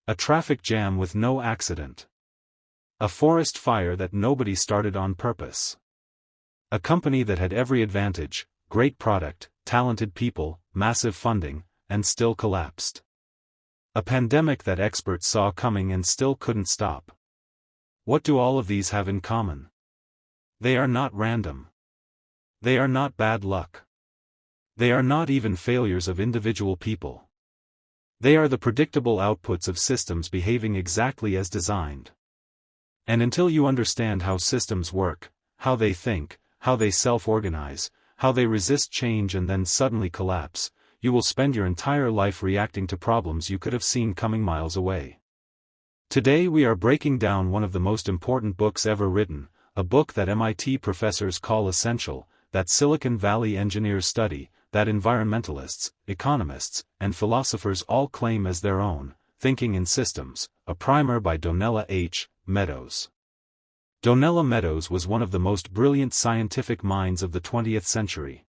A traffic jam with no accident. A forest fire that nobody started on purpose. A company that had every advantage, great product, talented people, massive funding, and still collapsed. A pandemic that experts saw coming and still couldn't stop. What do all of these have in common? They are not random. They are not bad luck. They are not even failures of individual people. They are the predictable outputs of systems behaving exactly as designed. And until you understand how systems work, how they think, how they self-organize, how they resist change and then suddenly collapse, you will spend your entire life reacting to problems you could have seen coming miles away. Today we are breaking down one of the most important books ever written, a book that MIT professors call essential, that Silicon Valley engineers study, that environmentalists, economists, and philosophers all claim as their own, Thinking in Systems, a primer by Donella H. Meadows. Donella Meadows was one of the most brilliant scientific minds of the 20th century.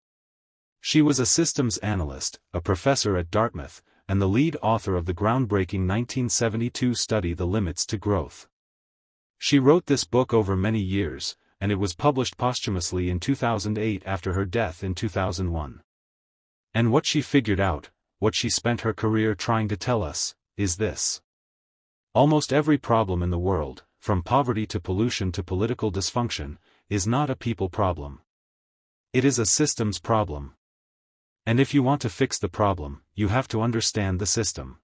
She was a systems analyst, a professor at Dartmouth, and the lead author of the groundbreaking 1972 study The Limits to Growth. She wrote this book over many years, and it was published posthumously in 2008 after her death in 2001. And what she figured out, what she spent her career trying to tell us, is this. Almost every problem in the world, from poverty to pollution to political dysfunction, is not a people problem. It is a systems problem. And if you want to fix the problem, you have to understand the system.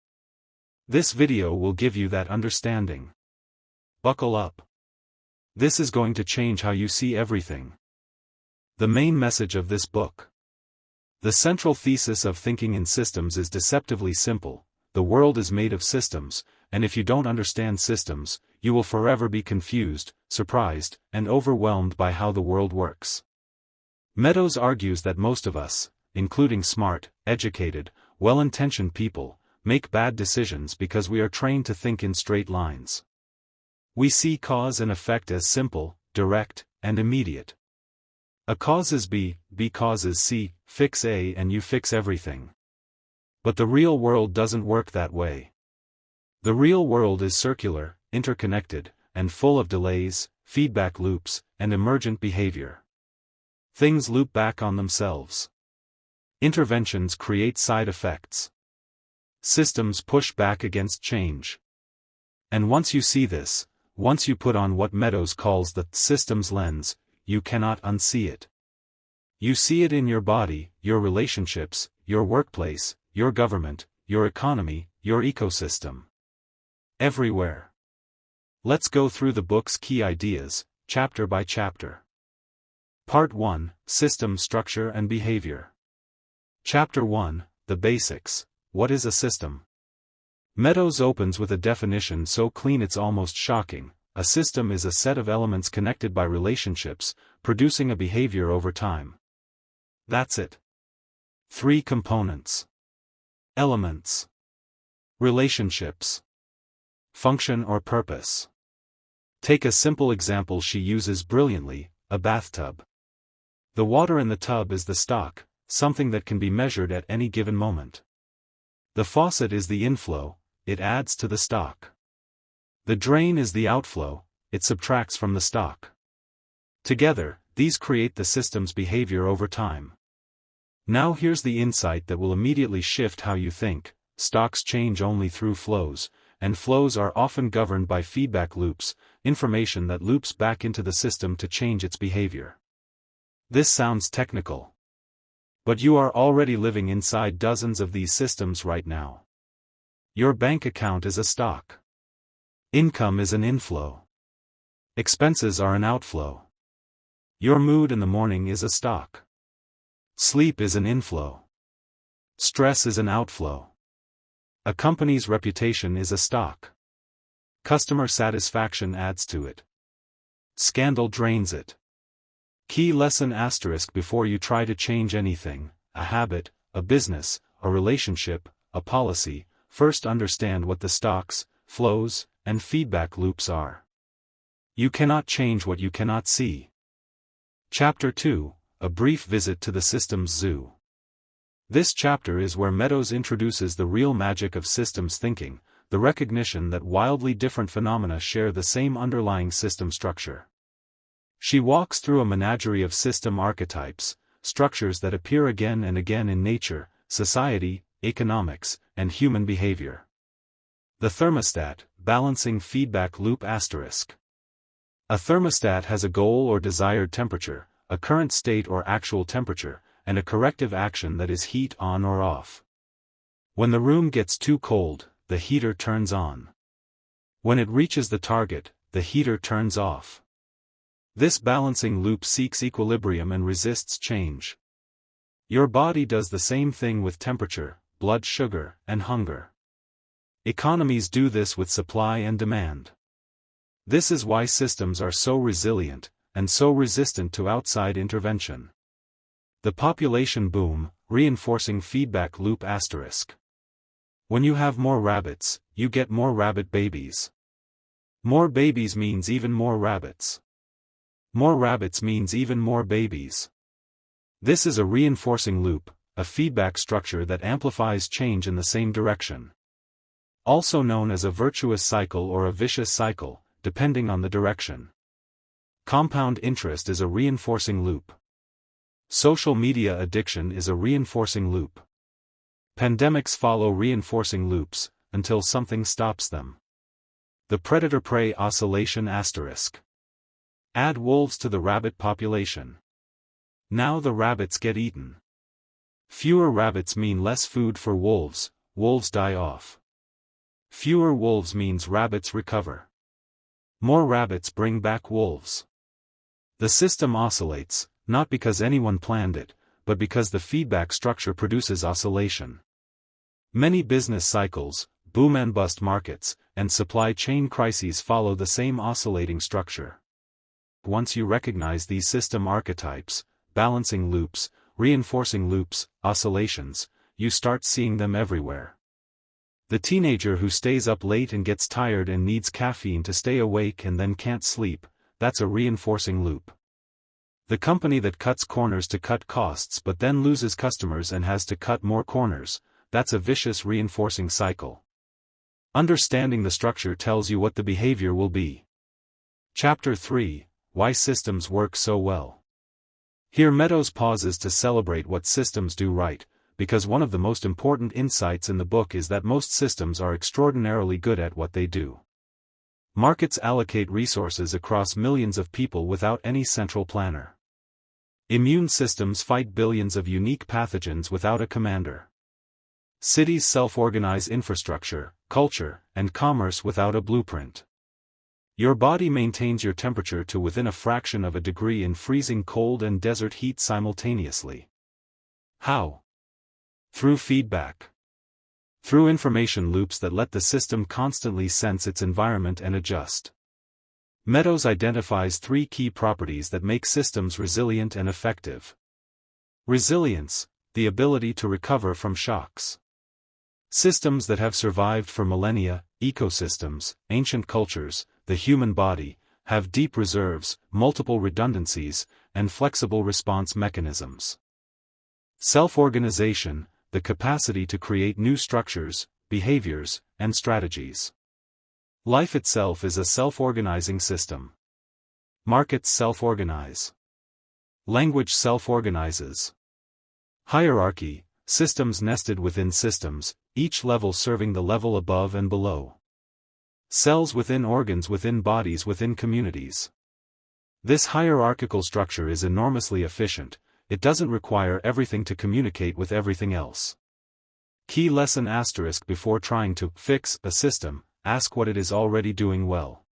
This video will give you that understanding. Buckle up. This is going to change how you see everything. The main message of this book. The central thesis of Thinking in Systems is deceptively simple: the world is made of systems, and if you don't understand systems, you will forever be confused, surprised, and overwhelmed by how the world works. Meadows argues that most of us, including smart, educated, well-intentioned people, make bad decisions because we are trained to think in straight lines. We see cause and effect as simple, direct, and immediate. A cause is B, B causes C, fix A and you fix everything. But the real world doesn't work that way. The real world is circular, interconnected, and full of delays, feedback loops, and emergent behavior. Things loop back on themselves. Interventions create side effects. Systems push back against change. And once you see this, once you put on what Meadows calls the systems lens, you cannot unsee it. You see it in your body, your relationships, your workplace, your government, your economy, your ecosystem. Everywhere. Let's go through the book's key ideas, chapter by chapter. Part 1, System Structure and Behavior. Chapter 1, The Basics. What is a system? Meadows opens with a definition so clean it's almost shocking. A system is a set of elements connected by relationships, producing a behavior over time. That's it. 3 components. Elements. Relationships. Function or purpose. Take a simple example she uses brilliantly, a bathtub. The water in the tub is the stock, something that can be measured at any given moment. The faucet is the inflow, it adds to the stock. The drain is the outflow, it subtracts from the stock. Together, these create the system's behavior over time. Now here's the insight that will immediately shift how you think: stocks change only through flows, and flows are often governed by feedback loops, information that loops back into the system to change its behavior. This sounds technical. But you are already living inside dozens of these systems right now. Your bank account is a stock. Income is an inflow. Expenses are an outflow. Your mood in the morning is a stock. Sleep is an inflow. Stress is an outflow. A company's reputation is a stock. Customer satisfaction adds to it. Scandal drains it. Key lesson * before you try to change anything, a habit, a business, a relationship, a policy, first understand what the stocks, flows, and feedback loops are. You cannot change what you cannot see. Chapter 2, A Brief Visit to the Systems Zoo. This chapter is where Meadows introduces the real magic of systems thinking, the recognition that wildly different phenomena share the same underlying system structure. She walks through a menagerie of system archetypes, structures that appear again and again in nature, society, economics, and human behavior. The thermostat, balancing feedback loop asterisk. A thermostat has a goal or desired temperature, a current state or actual temperature, and a corrective action that is heat on or off. When the room gets too cold, the heater turns on. When it reaches the target, the heater turns off. This balancing loop seeks equilibrium and resists change. Your body does the same thing with temperature, blood sugar, and hunger. Economies do this with supply and demand. This is why systems are so resilient, and so resistant to outside intervention. The population boom, reinforcing feedback loop asterisk. When you have more rabbits, you get more rabbit babies. More babies means even more rabbits. More rabbits means even more babies. This is a reinforcing loop, a feedback structure that amplifies change in the same direction. Also known as a virtuous cycle or a vicious cycle, depending on the direction. Compound interest is a reinforcing loop. Social media addiction is a reinforcing loop. Pandemics follow reinforcing loops, until something stops them. The predator-prey oscillation asterisk. Add wolves to the rabbit population. Now the rabbits get eaten. Fewer rabbits mean less food for wolves, wolves die off. Fewer wolves means rabbits recover. More rabbits bring back wolves. The system oscillates, not because anyone planned it, but because the feedback structure produces oscillation. Many business cycles, boom and bust markets, and supply chain crises follow the same oscillating structure. Once you recognize these system archetypes, balancing loops, reinforcing loops, oscillations, you start seeing them everywhere. The teenager who stays up late and gets tired and needs caffeine to stay awake and then can't sleep, that's a reinforcing loop. The company that cuts corners to cut costs but then loses customers and has to cut more corners, that's a vicious reinforcing cycle. Understanding the structure tells you what the behavior will be. Chapter 3: Why Systems Work So Well. Here Meadows pauses to celebrate what systems do right, because one of the most important insights in the book is that most systems are extraordinarily good at what they do. Markets allocate resources across millions of people without any central planner. Immune systems fight billions of unique pathogens without a commander. Cities self-organize infrastructure, culture, and commerce without a blueprint. Your body maintains your temperature to within a fraction of a degree in freezing cold and desert heat simultaneously. How? Through feedback. Through information loops that let the system constantly sense its environment and adjust. Meadows identifies 3 key properties that make systems resilient and effective. Resilience, the ability to recover from shocks. Systems that have survived for millennia, ecosystems, ancient cultures, the human body, have deep reserves, multiple redundancies, and flexible response mechanisms. Self-organization, the capacity to create new structures, behaviors, and strategies. Life itself is a self-organizing system. Markets self-organize. Language self-organizes. Hierarchy, systems nested within systems, each level serving the level above and below. Cells within organs within bodies within communities. This hierarchical structure is enormously efficient. It doesn't require everything to communicate with everything else. Key lesson asterisk: before trying to fix a system, ask what it is already doing well.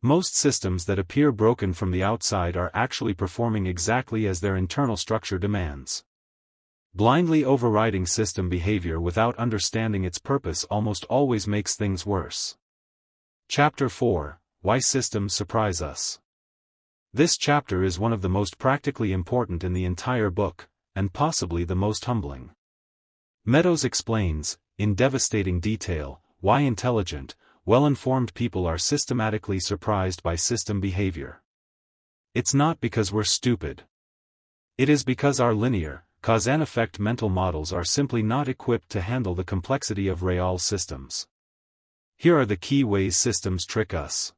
Most systems that appear broken from the outside are actually performing exactly as their internal structure demands. Blindly overriding system behavior without understanding its purpose almost always makes things worse. Chapter 4: Why Systems Surprise Us. This chapter is one of the most practically important in the entire book, and possibly the most humbling. Meadows explains, in devastating detail, why intelligent, well-informed people are systematically surprised by system behavior. It's not because we're stupid. It is because our linear, cause and effect mental models are simply not equipped to handle the complexity of real systems. Here are the key ways systems trick us.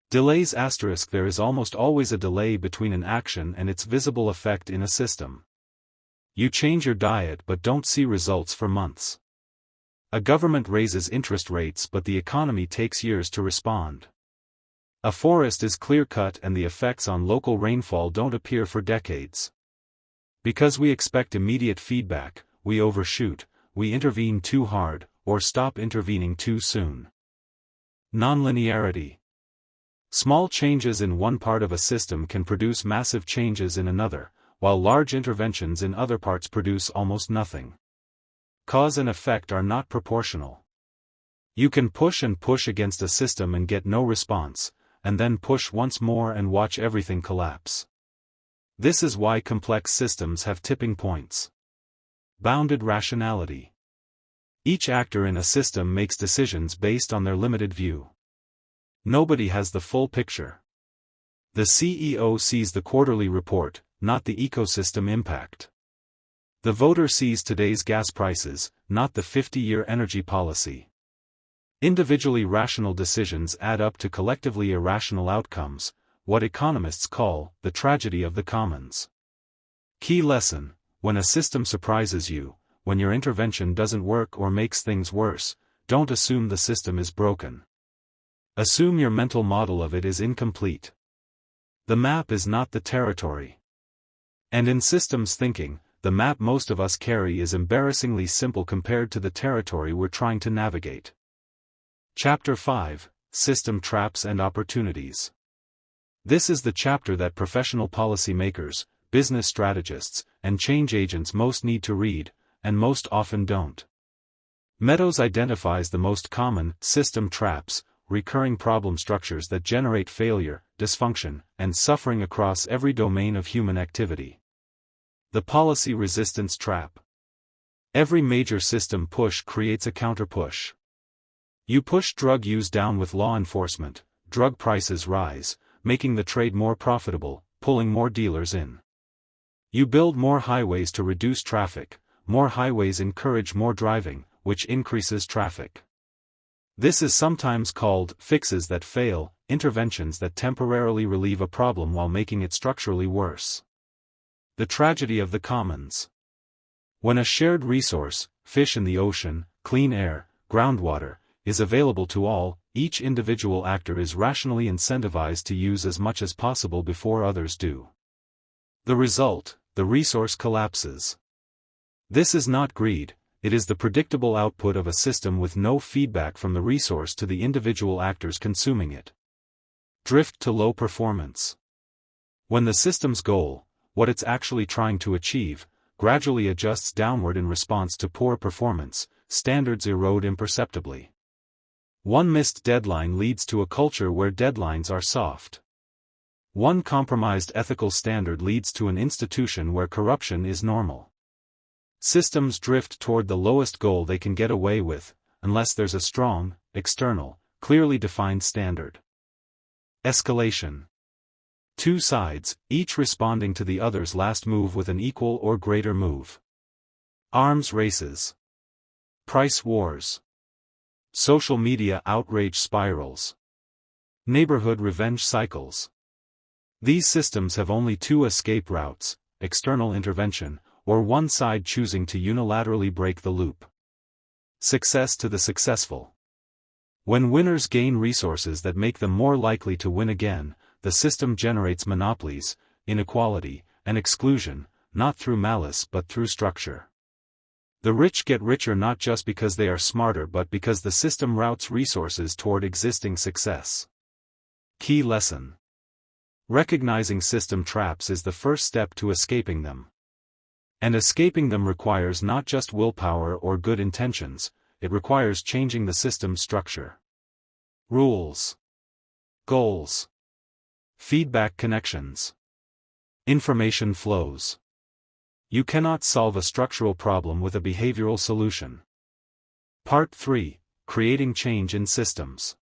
Delays ***. There is almost always a delay between an action and its visible effect in a system. You change your diet but don't see results for months. A government raises interest rates but the economy takes years to respond. A forest is clear-cut and the effects on local rainfall don't appear for decades. Because we expect immediate feedback, we overshoot, we intervene too hard, or stop intervening too soon. Nonlinearity. Small changes in one part of a system can produce massive changes in another, while large interventions in other parts produce almost nothing. Cause and effect are not proportional. You can push and push against a system and get no response, and then push once more and watch everything collapse. This is why complex systems have tipping points. Bounded rationality. Each actor in a system makes decisions based on their limited view. Nobody has the full picture. The CEO sees the quarterly report, not the ecosystem impact. The voter sees today's gas prices, not the 50-year energy policy. Individually rational decisions add up to collectively irrational outcomes, what economists call the tragedy of the commons. Key lesson: when a system surprises you, when your intervention doesn't work or makes things worse, don't assume the system is broken. Assume your mental model of it is incomplete. The map is not the territory. And in systems thinking, the map most of us carry is embarrassingly simple compared to the territory we're trying to navigate. Chapter 5: System Traps and Opportunities. This is the chapter that professional policymakers, business strategists, and change agents most need to read, and most often don't. Meadows identifies the most common system traps, recurring problem structures that generate failure, dysfunction, and suffering across every domain of human activity. The policy resistance trap. Every major system push creates a counter-push. You push drug use down with law enforcement, drug prices rise, making the trade more profitable, pulling more dealers in. You build more highways to reduce traffic, more highways encourage more driving, which increases traffic. This is sometimes called fixes that fail, interventions that temporarily relieve a problem while making it structurally worse. The tragedy of the commons. When a shared resource, fish in the ocean, clean air, groundwater, is available to all, each individual actor is rationally incentivized to use as much as possible before others do. The result: the resource collapses. This is not greed, it is the predictable output of a system with no feedback from the resource to the individual actors consuming it. Drift to low performance. When the system's goal, what it's actually trying to achieve, gradually adjusts downward in response to poor performance, standards erode imperceptibly. One missed deadline leads to a culture where deadlines are soft. One compromised ethical standard leads to an institution where corruption is normal. Systems drift toward the lowest goal they can get away with, unless there's a strong, external, clearly defined standard. Escalation. Two sides, each responding to the other's last move with an equal or greater move. Arms races. Price wars. Social media outrage spirals. Neighborhood revenge cycles. These systems have only two escape routes: external intervention, or one side choosing to unilaterally break the loop. Success to the successful. When winners gain resources that make them more likely to win again, the system generates monopolies, inequality, and exclusion, not through malice but through structure. The rich get richer not just because they are smarter but because the system routes resources toward existing success. Key lesson. Recognizing system traps is the first step to escaping them. And escaping them requires not just willpower or good intentions, it requires changing the system's structure. Rules. Goals. Feedback connections. Information flows. You cannot solve a structural problem with a behavioral solution. Part 3: Creating Change in Systems.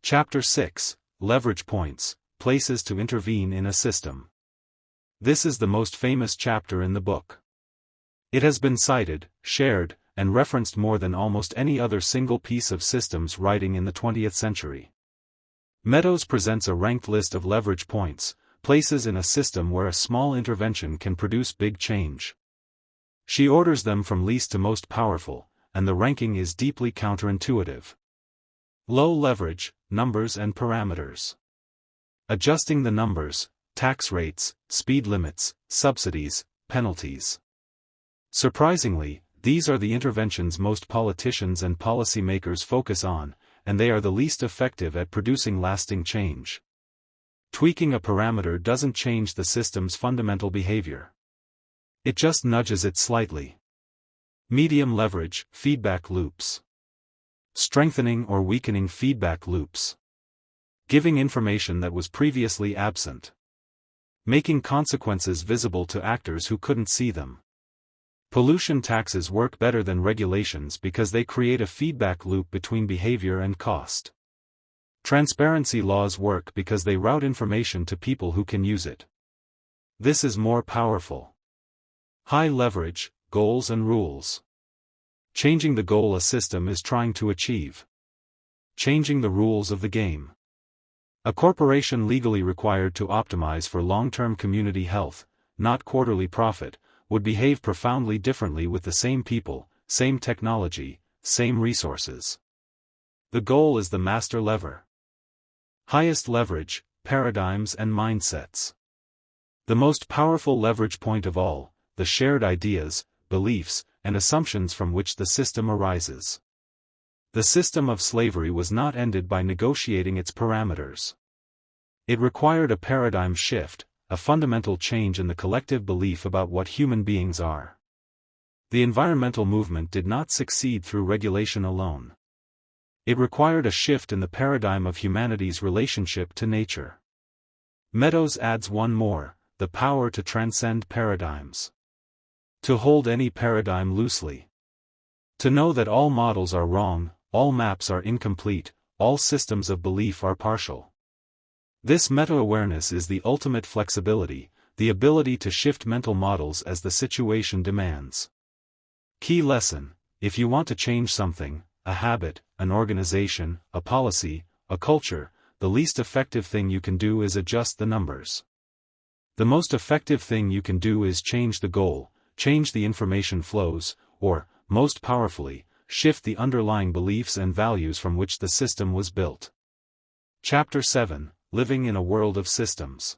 Chapter 6: Leverage Points, Places to Intervene in a System. This is the most famous chapter in the book. It has been cited, shared, and referenced more than almost any other single piece of systems writing in the 20th century. Meadows presents a ranked list of leverage points, places in a system where a small intervention can produce big change. She orders them from least to most powerful, and the ranking is deeply counterintuitive. Low leverage, numbers and parameters. Adjusting the numbers, tax rates, speed limits, subsidies, penalties. Surprisingly, these are the interventions most politicians and policymakers focus on, and they are the least effective at producing lasting change. Tweaking a parameter doesn't change the system's fundamental behavior. It just nudges it slightly. Medium leverage, feedback loops. Strengthening or weakening feedback loops. Giving information that was previously absent. Making consequences visible to actors who couldn't see them. Pollution taxes work better than regulations because they create a feedback loop between behavior and cost. Transparency laws work because they route information to people who can use it. This is more powerful. High leverage, goals and rules. Changing the goal a system is trying to achieve. Changing the rules of the game. A corporation legally required to optimize for long-term community health, not quarterly profit, would behave profoundly differently with the same people, same technology, same resources. The goal is the master lever. Highest leverage, paradigms and mindsets. The most powerful leverage point of all, the shared ideas, beliefs, and assumptions from which the system arises. The system of slavery was not ended by negotiating its parameters. It required a paradigm shift, a fundamental change in the collective belief about what human beings are. The environmental movement did not succeed through regulation alone. It required a shift in the paradigm of humanity's relationship to nature. Meadows adds one more, the power to transcend paradigms. To hold any paradigm loosely. To know that all models are wrong, all maps are incomplete, all systems of belief are partial. This meta-awareness is the ultimate flexibility, the ability to shift mental models as the situation demands. Key lesson: if you want to change something, a habit, an organization, a policy, a culture, the least effective thing you can do is adjust the numbers. The most effective thing you can do is change the goal, change the information flows, or, most powerfully, shift the underlying beliefs and values from which the system was built. Chapter 7. Living in a World of Systems.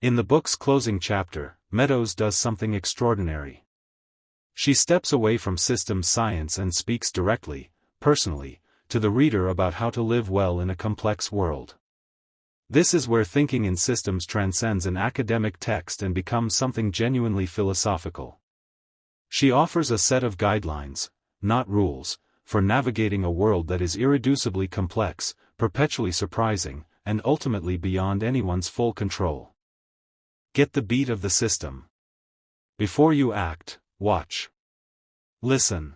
In the book's closing chapter, Meadows does something extraordinary. She steps away from systems science and speaks directly, personally, to the reader about how to live well in a complex world. This is where thinking in systems transcends an academic text and becomes something genuinely philosophical. She offers a set of guidelines, not rules, for navigating a world that is irreducibly complex, perpetually surprising, and ultimately beyond anyone's full control. Get the beat of the system. Before you act, watch. Listen.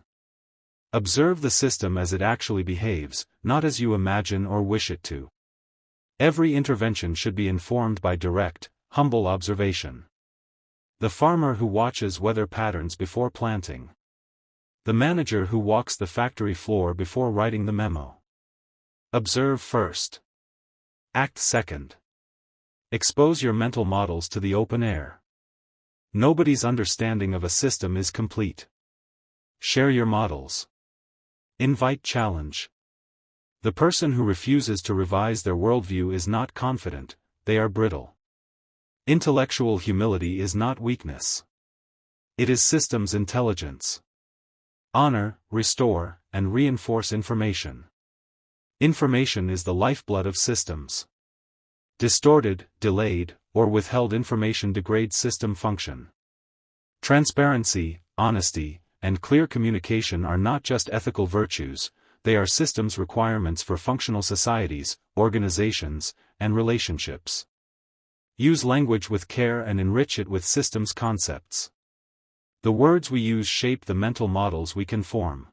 Observe the system as it actually behaves, not as you imagine or wish it to. Every intervention should be informed by direct, humble observation. The farmer who watches weather patterns before planting. The manager who walks the factory floor before writing the memo. Observe first. Act second. Expose your mental models to the open air. Nobody's understanding of a system is complete. Share your models. Invite challenge. The person who refuses to revise their worldview is not confident, they are brittle. Intellectual humility is not weakness. It is systems intelligence. Honor, restore, and reinforce information. Information is the lifeblood of systems. Distorted, delayed, or withheld information degrades system function. Transparency, honesty, and clear communication are not just ethical virtues, they are systems requirements for functional societies, organizations, and relationships. Use language with care and enrich it with systems concepts. The words we use shape the mental models we can form.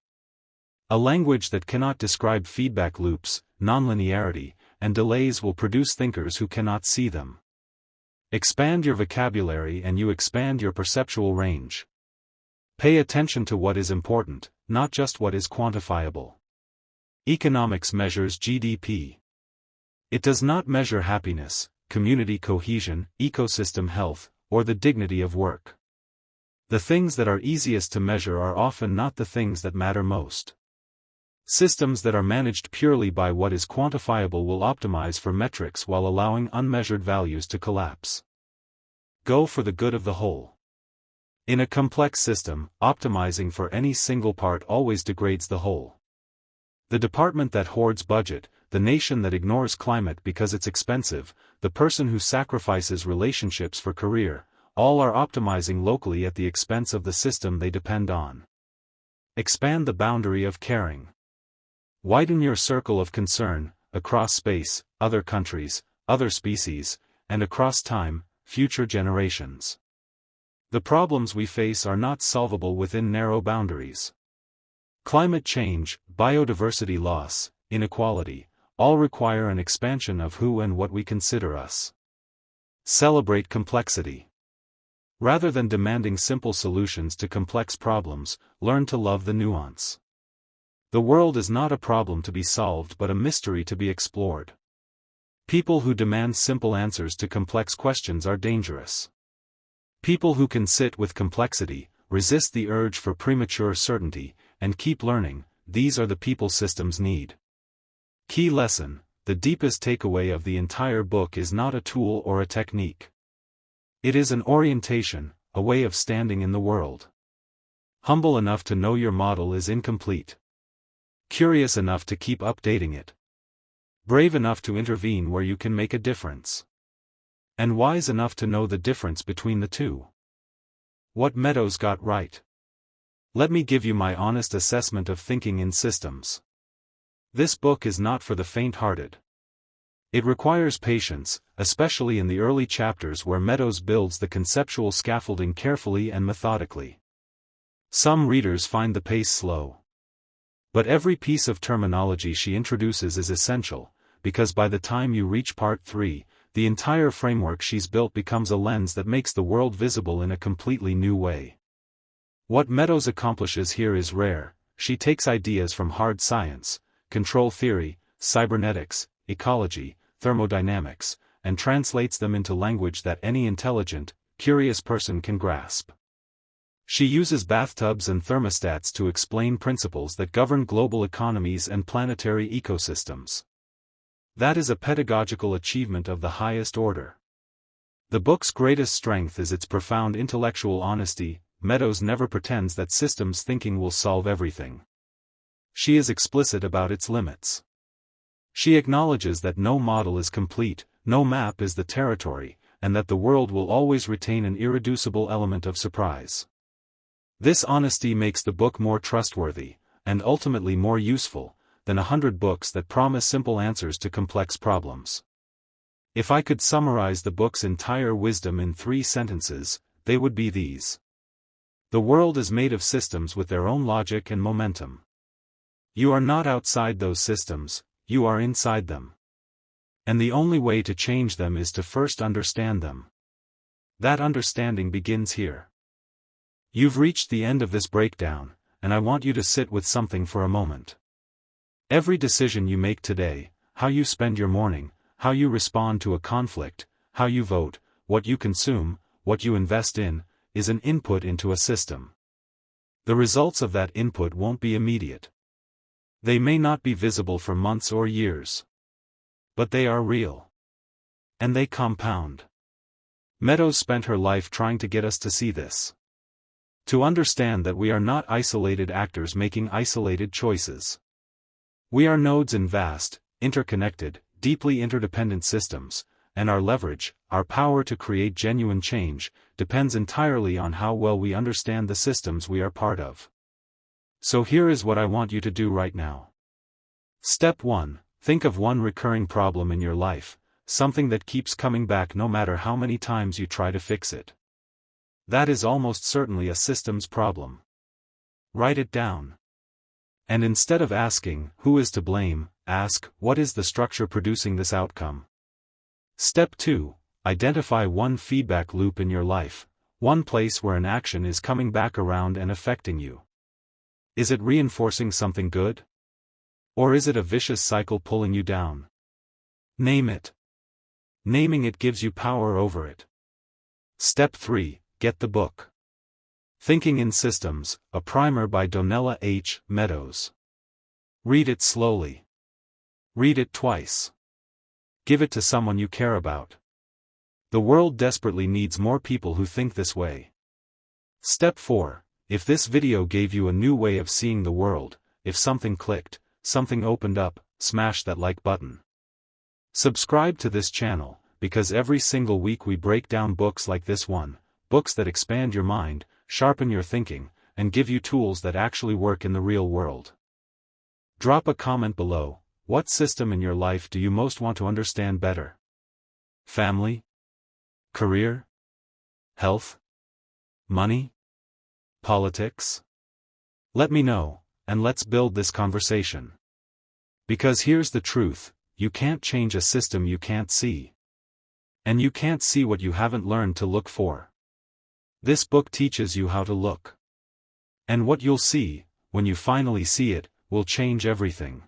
A language that cannot describe feedback loops, nonlinearity, and delays will produce thinkers who cannot see them. Expand your vocabulary and you expand your perceptual range. Pay attention to what is important, not just what is quantifiable. Economics measures GDP. It does not measure happiness, community cohesion, ecosystem health, or the dignity of work. The things that are easiest to measure are often not the things that matter most. Systems that are managed purely by what is quantifiable will optimize for metrics while allowing unmeasured values to collapse. Go for the good of the whole. In a complex system, optimizing for any single part always degrades the whole. The department that hoards budget, the nation that ignores climate because it's expensive, the person who sacrifices relationships for career, all are optimizing locally at the expense of the system they depend on. Expand the boundary of caring. Widen your circle of concern, across space, other countries, other species, and across time, future generations. The problems we face are not solvable within narrow boundaries. Climate change, biodiversity loss, inequality, all require an expansion of who and what we consider us. Celebrate complexity. Rather than demanding simple solutions to complex problems, learn to love the nuance. The world is not a problem to be solved but a mystery to be explored. People who demand simple answers to complex questions are dangerous. People who can sit with complexity, resist the urge for premature certainty, and keep learning, these are the people systems need. Key lesson: the deepest takeaway of the entire book is not a tool or a technique. It is an orientation, a way of standing in the world. Humble enough to know your model is incomplete. Curious enough to keep updating it. Brave enough to intervene where you can make a difference. And wise enough to know the difference between the two. What Meadows got right. Let me give you my honest assessment of thinking in systems. This book is not for the faint-hearted. It requires patience, especially in the early chapters where Meadows builds the conceptual scaffolding carefully and methodically. Some readers find the pace slow. But every piece of terminology she introduces is essential, because by the time you reach part 3, the entire framework she's built becomes a lens that makes the world visible in a completely new way. What Meadows accomplishes here is rare. She takes ideas from hard science, control theory, cybernetics, ecology, thermodynamics, and translates them into language that any intelligent, curious person can grasp. She uses bathtubs and thermostats to explain principles that govern global economies and planetary ecosystems. That is a pedagogical achievement of the highest order. The book's greatest strength is its profound intellectual honesty. Meadows never pretends that systems thinking will solve everything. She is explicit about its limits. She acknowledges that no model is complete, no map is the territory, and that the world will always retain an irreducible element of surprise. This honesty makes the book more trustworthy, and ultimately more useful, than 100 books that promise simple answers to complex problems. If I could summarize the book's entire wisdom in 3 sentences, they would be these. The world is made of systems with their own logic and momentum. You are not outside those systems, you are inside them. And the only way to change them is to first understand them. That understanding begins here. You've reached the end of this breakdown, and I want you to sit with something for a moment. Every decision you make today, how you spend your morning, how you respond to a conflict, how you vote, what you consume, what you invest in, is an input into a system. The results of that input won't be immediate. They may not be visible for months or years. But they are real. And they compound. Meadows spent her life trying to get us to see this. To understand that we are not isolated actors making isolated choices. We are nodes in vast, interconnected, deeply interdependent systems, and our leverage, our power to create genuine change, depends entirely on how well we understand the systems we are part of. So here is what I want you to do right now. Step 1. Think of one recurring problem in your life, something that keeps coming back no matter how many times you try to fix it. That is almost certainly a systems problem. Write it down. And instead of asking, who is to blame, ask, what is the structure producing this outcome? Step 2. Identify one feedback loop in your life, One place where an action is coming back around and affecting you. Is it reinforcing something good? Or is it a vicious cycle pulling you down? Name it. Naming it gives you power over it. Step 3. Get the book. Thinking in Systems, a primer by Donella H. Meadows. Read it slowly. Read it twice. Give it to someone you care about. The world desperately needs more people who think this way. Step 4. If this video gave you a new way of seeing the world, if something clicked, something opened up, smash that like button. Subscribe to this channel, because every single week we break down books like this one, books that expand your mind, sharpen your thinking, and give you tools that actually work in the real world. Drop a comment below. What system in your life do you most want to understand better? Family? Career? Health? Money? Politics? Let me know, and let's build this conversation. Because here's the truth, you can't change a system you can't see. And you can't see what you haven't learned to look for. This book teaches you how to look. And what you'll see, when you finally see it, will change everything.